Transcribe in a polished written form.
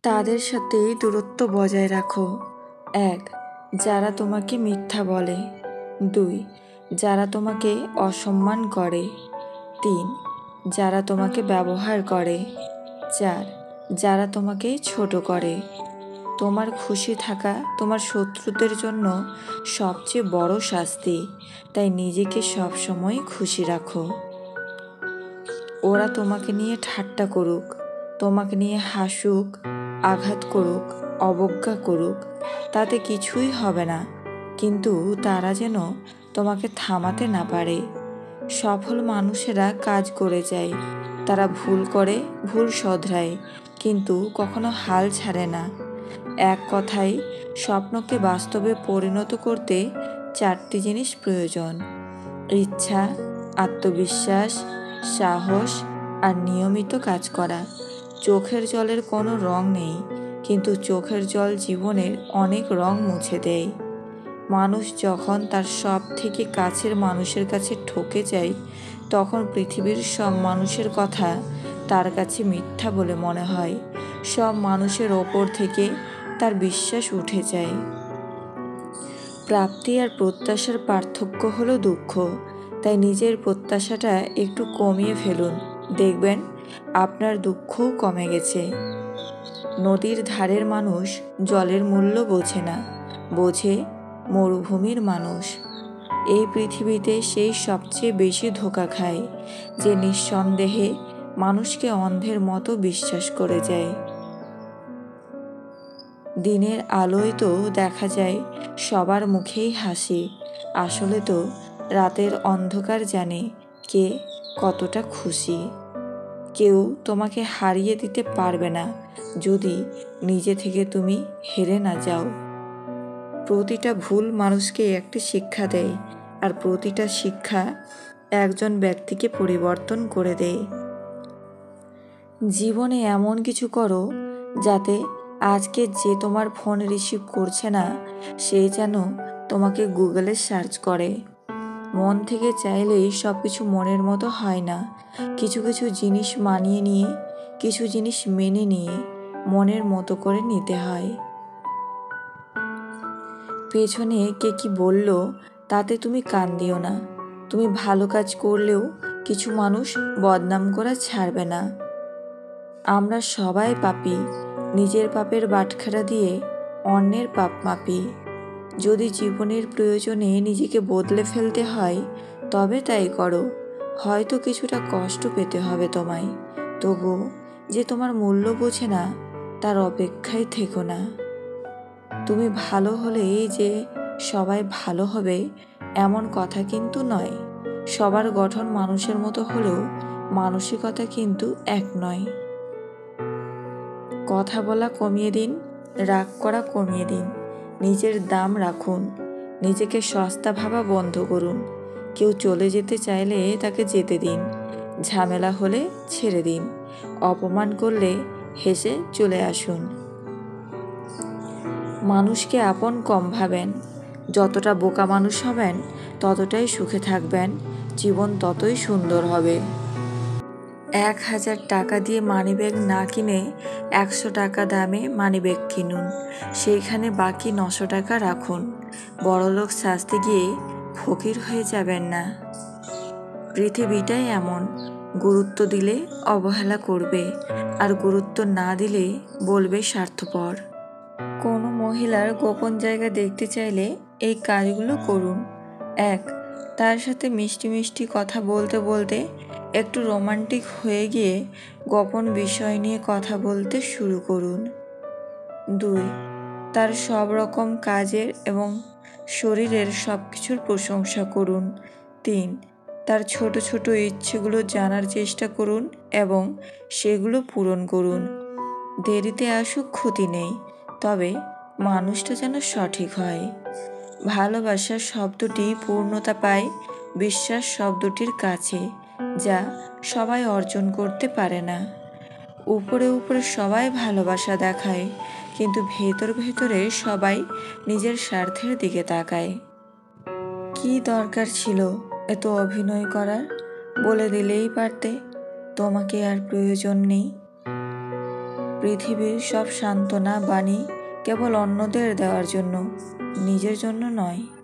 তাদের সাথে দূরত্ব বজায় রাখো। 1. যারা তোমাকে মিথ্যা বলে। 2. যারা তোমাকে অসম্মান করে। 3. যারা তোমাকে ব্যবহার করে। 4. যারা তোমাকে ছোট করে। তোমার খুশি থাকা তোমার শত্রুদের জন্য সবচেয়ে বড় শাস্তি, তাই নিজেকে সবসময় খুশি রাখো। ওরা তোমাকে নিয়ে ঠাট্টা করুক, তোমাকে নিয়ে হাসুক, আঘাত করুক, অবজ্ঞা করুক, তাতে কিছুই হবে না, কিন্তু তারা যেন তোমাকে থামাতে না পারে। সফল মানুষেরা কাজ করে যায়, তারা ভুল করে, ভুল শোধরায়, কিন্তু কখনো হাল ছাড়ে না। এক কথায়, স্বপ্নকে বাস্তবে পরিণত করতে 4টি জিনিস প্রয়োজন: ইচ্ছা, আত্মবিশ্বাস, সাহস আর নিয়মিত কাজ করা। চোখের জলের কোনো রং নেই, কিন্তু চোখের জল জীবনের অনেক রং মুছে দেয়। মানুষ যখন তার সব থেকে কাছের মানুষের কাছে ঠকে যায়, তখন পৃথিবীর সব মানুষের কথা তার কাছে মিথ্যা বলে মনে হয়। সব মানুষের ওপর থেকে তার বিশ্বাস উঠে যায়। প্রাপ্তি আর প্রত্যাশার পার্থক্য হলো দুঃখ, তাই নিজের প্রত্যাশাটা একটু কমিয়ে ফেলুন, দেখবেন আপনার দুঃখও কমে গেছে। নদীর ধারের মানুষ জলের মূল্য বোঝে না, বোঝে মরুভূমির মানুষ। এই পৃথিবীতে সেই সবচেয়ে বেশি ধোঁকা খায়, যে নিঃসন্দেহে মানুষকে অন্ধের মতো বিশ্বাস করে যায়। দিনের আলোয় তো দেখা যায় সবার মুখেই হাসি, আসলে তো রাতের অন্ধকার জানে কে কতটা খুশি। কেউ তোমাকে হারিয়ে দিতে পারবে না যদি নিজে থেকে তুমি হেরে না যাও। প্রতিটা ভুল মানুষকে একটি শিক্ষা দেয়, আর প্রতিটা শিক্ষা একজন ব্যক্তিকে পরিবর্তন করে দেয়। জীবনে এমন কিছু করো যাতে আজকে যে তোমার ফোন রিসিভ করছে না, সে যেন তোমাকে গুগলে সার্চ করে। মন থেকে চাইলেই সব কিছু মনের মতো হয় না। কিছু কিছু জিনিস মানিয়ে নিয়ে, কিছু জিনিস মেনে নিয়ে মনের মতো করে নিতে হয়। পেছনে কে কি বলল তাতে তুমি কান দিও না। তুমি ভালো কাজ করলেও কিছু মানুষ বদনাম করা ছাড়বে না। আমরা সবাই পাপী, নিজের পাপের বাটখারা দিয়ে অন্যের পাপ মাপি। যদি জীবনের প্রয়োজনে নিজেকে বদলে ফেলতে হয়, তবে তাই করো। হয়তো কিছুটা কষ্ট পেতে হবে তোমায়, তবু যে তোমার মূল্য বোঝে না, তার অপেক্ষায় থেকো না। তুমি ভালো হলেই যে সবাই ভালো হবে এমন কথা কিন্তু নয়। সবার গঠন মানুষের মতো হলেও মানসিকতা কিন্তু এক নয়। কথা বলা কমিয়ে দিন, রাগ করা কমিয়ে দিন, নিজের দাম রাখুন, নিজেকে সস্তা ভাবা বন্ধ করুন। কেউ চলে যেতে চাইলে তাকে যেতে দিন, ঝামেলা হলে ছেড়ে দিন, অপমান করলে হেসে চলে আসুন। মানুষকে আপন কম ভাবেন, যতটা বোকা মানুষ হবেন ততটাই সুখে থাকবেন, জীবন ততই সুন্দর হবে। 1000 টাকা দিয়ে মানিব্যাগ না কিনে 100 টাকা দামে মানিব্যাগ কিনুন, সেইখানে বাকি 900 টাকা রাখুন। বড়লোক সাজতে গিয়ে ফকির হয়ে যাবেন না। পৃথিবীটাই এমন, গুরুত্ব দিলে অবহেলা করবে, আর গুরুত্ব না দিলে বলবে স্বার্থপর। কোনো মহিলার গোপন জায়গা দেখতে চাইলে এই কাজগুলো করুন। 1. তার সাথে মিষ্টি মিষ্টি কথা বলতে বলতে একটু রোমান্টিক হয়ে গিয়ে গোপন বিষয় নিয়ে কথা বলতে শুরু করুন। 2. তার সব রকম কাজের এবং শরীরের সব কিছুর প্রশংসা করুন। 3. তার ছোট ছোট ইচ্ছেগুলো জানার চেষ্টা করুন এবং সেগুলো পূরণ করুন। দেরিতে আসুক ক্ষতি নেই, তবে মানুষটা যেন সঠিক হয়। ভালোবাসা শব্দটি পূর্ণতা পায় বিশ্বাস শব্দটির কাছে, যা সবাই অর্জন করতে পারে না। উপরে উপরে সবাই ভালোবাসা দেখায়, কিন্তু ভেতর ভেতরে সবাই নিজের স্বার্থের দিকে তাকায়। কি দরকার ছিল এত অভিনয় করার? বলে দিলেই পারতে তোমাকে আর প্রয়োজন নেই। পৃথিবীর সব সান্ত্বনা বাণী কেবল অন্যদের দেওয়ার জন্য, নিজের জন্য নয়।